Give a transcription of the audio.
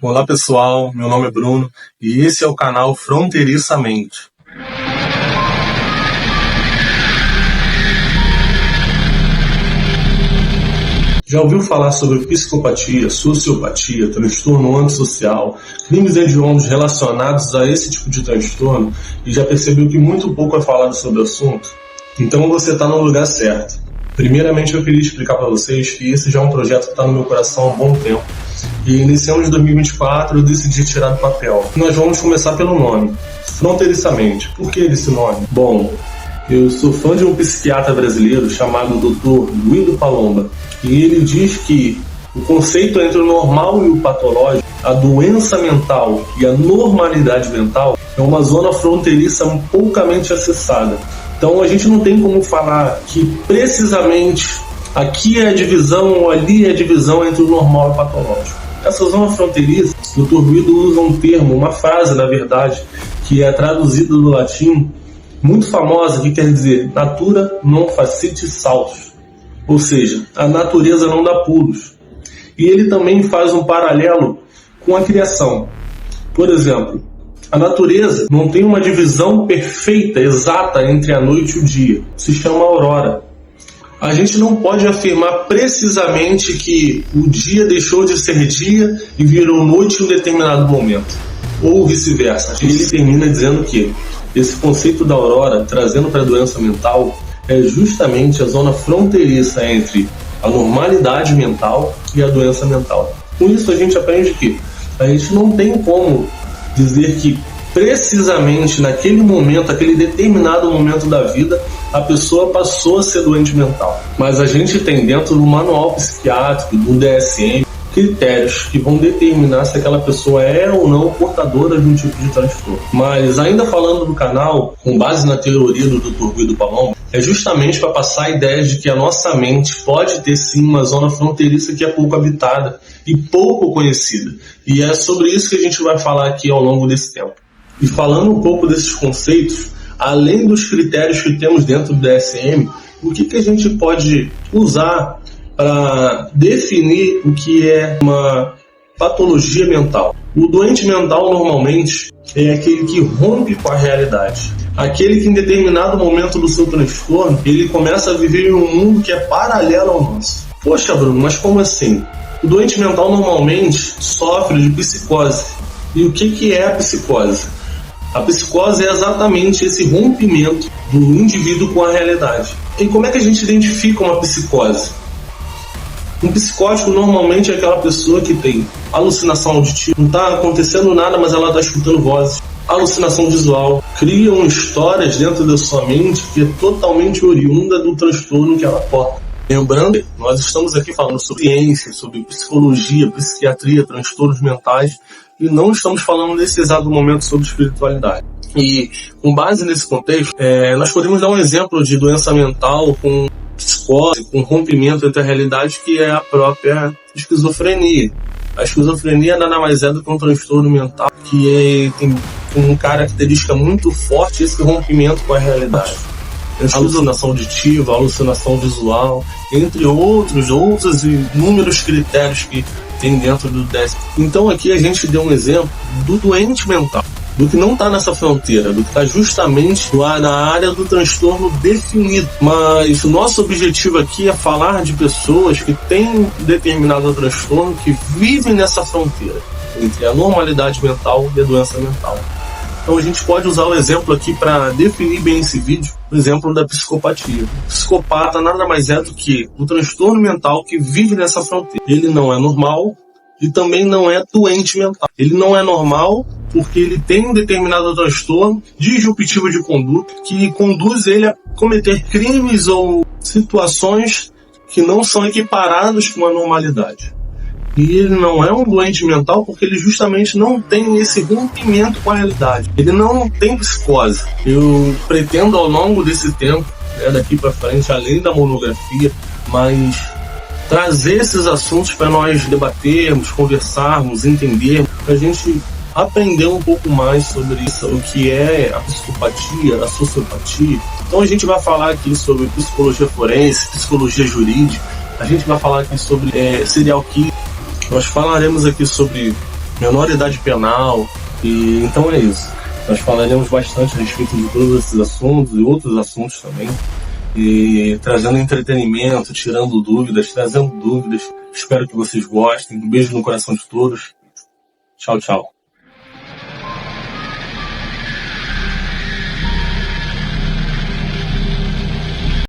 Olá pessoal, meu nome é Bruno e esse é o canal Fronteiriçamente. Já ouviu falar sobre psicopatia, sociopatia, transtorno antissocial, crimes hediondos relacionados a esse tipo de transtorno e já percebeu que muito pouco é falado sobre o assunto? Então você está no lugar certo. Primeiramente eu queria explicar para vocês que esse já é um projeto que está no meu coração há um bom tempo. E nesse ano de 2024 eu decidi tirar do papel. Nós vamos começar pelo nome, Fronteiriçamente. Por que esse nome? Bom, eu sou fã de um psiquiatra brasileiro chamado Dr. Guido Palomba. E ele diz que o conceito entre o normal e o patológico, a doença mental e a normalidade mental, é uma zona fronteiriça poucamente acessada. Então a gente não tem como falar que precisamente aqui é a divisão ou ali é a divisão entre o normal e o patológico. Essa zona fronteiriça, o Dr. Guido usa um termo, uma frase na verdade, que é traduzida do latim, muito famosa, que quer dizer natura non facit saltus, ou seja, a natureza não dá pulos. E ele também faz um paralelo com a criação. Por exemplo, a natureza não tem uma divisão perfeita, exata entre a noite e o dia. Se chama aurora. A gente não pode afirmar precisamente que o dia deixou de ser dia e virou noite em um determinado momento, ou vice-versa. Ele termina dizendo que esse conceito da aurora, trazendo para a doença mental, é justamente a zona fronteiriça entre a normalidade mental e a doença mental. Com isso a gente aprende que a gente não tem como dizer que precisamente naquele momento, aquele determinado momento da vida, a pessoa passou a ser doente mental. Mas a gente tem dentro do manual psiquiátrico, do DSM, critérios que vão determinar se aquela pessoa é ou não portadora de um tipo de transtorno. Mas ainda falando do canal, com base na teoria do Dr. Guido Palomba, é justamente para passar a ideia de que a nossa mente pode ter sim uma zona fronteiriça que é pouco habitada e pouco conhecida. E é sobre isso que a gente vai falar aqui ao longo desse tempo. E falando um pouco desses conceitos, além dos critérios que temos dentro do DSM, o que a gente pode usar para definir o que é uma patologia mental? O doente mental normalmente é aquele que rompe com a realidade. Aquele que em determinado momento do seu transtorno, ele começa a viver em um mundo que é paralelo ao nosso. Poxa, Bruno, mas como assim? O doente mental normalmente sofre de psicose. E o que é a psicose? A psicose é exatamente esse rompimento do indivíduo com a realidade. E como é que a gente identifica uma psicose? Um psicótico normalmente é aquela pessoa que tem alucinação auditiva, não está acontecendo nada, mas ela está escutando vozes. Alucinação visual, criam histórias dentro da sua mente que é totalmente oriunda do transtorno que ela porta. Lembrando, nós estamos aqui falando sobre ciência, sobre psicologia, psiquiatria, transtornos mentais, e não estamos falando nesse exato momento sobre espiritualidade. E com base nesse contexto, nós podemos dar um exemplo de doença mental com psicose, com rompimento entre a realidade, que é a própria esquizofrenia. A esquizofrenia nada mais é do que um transtorno mental que tem uma característica muito forte, esse rompimento com a realidade. Alucinação auditiva, alucinação visual, entre outros inúmeros critérios que tem dentro do DSM. Então aqui a gente deu um exemplo do doente mental, do que não está nessa fronteira, do que está justamente lá na área do transtorno definido. Mas o nosso objetivo aqui é falar de pessoas que têm um determinado transtorno, que vivem nessa fronteira entre a normalidade mental e a doença mental. Então a gente pode usar o exemplo aqui para definir bem esse vídeo, o exemplo da psicopatia. O psicopata nada mais é do que um transtorno mental que vive nessa fronteira. Ele não é normal e também não é doente mental. Ele não é normal porque ele tem um determinado transtorno disruptivo de conduta que conduz ele a cometer crimes ou situações que não são equiparados com a normalidade. E ele não é um doente mental porque ele justamente não tem esse rompimento com a realidade. Ele não tem psicose. Eu pretendo ao longo desse tempo, daqui para frente, além da monografia, mas trazer esses assuntos para nós debatermos, conversarmos, entendermos, para a gente aprender um pouco mais sobre isso, o que é a psicopatia, a sociopatia. Então a gente vai falar aqui sobre psicologia forense, psicologia jurídica, a gente vai falar aqui sobre serial killer. Nós falaremos aqui sobre menor idade penal. E então é isso. Nós falaremos bastante a respeito de todos esses assuntos e outros assuntos também. E trazendo entretenimento, tirando dúvidas, trazendo dúvidas. Espero que vocês gostem. Um beijo no coração de todos. Tchau, tchau.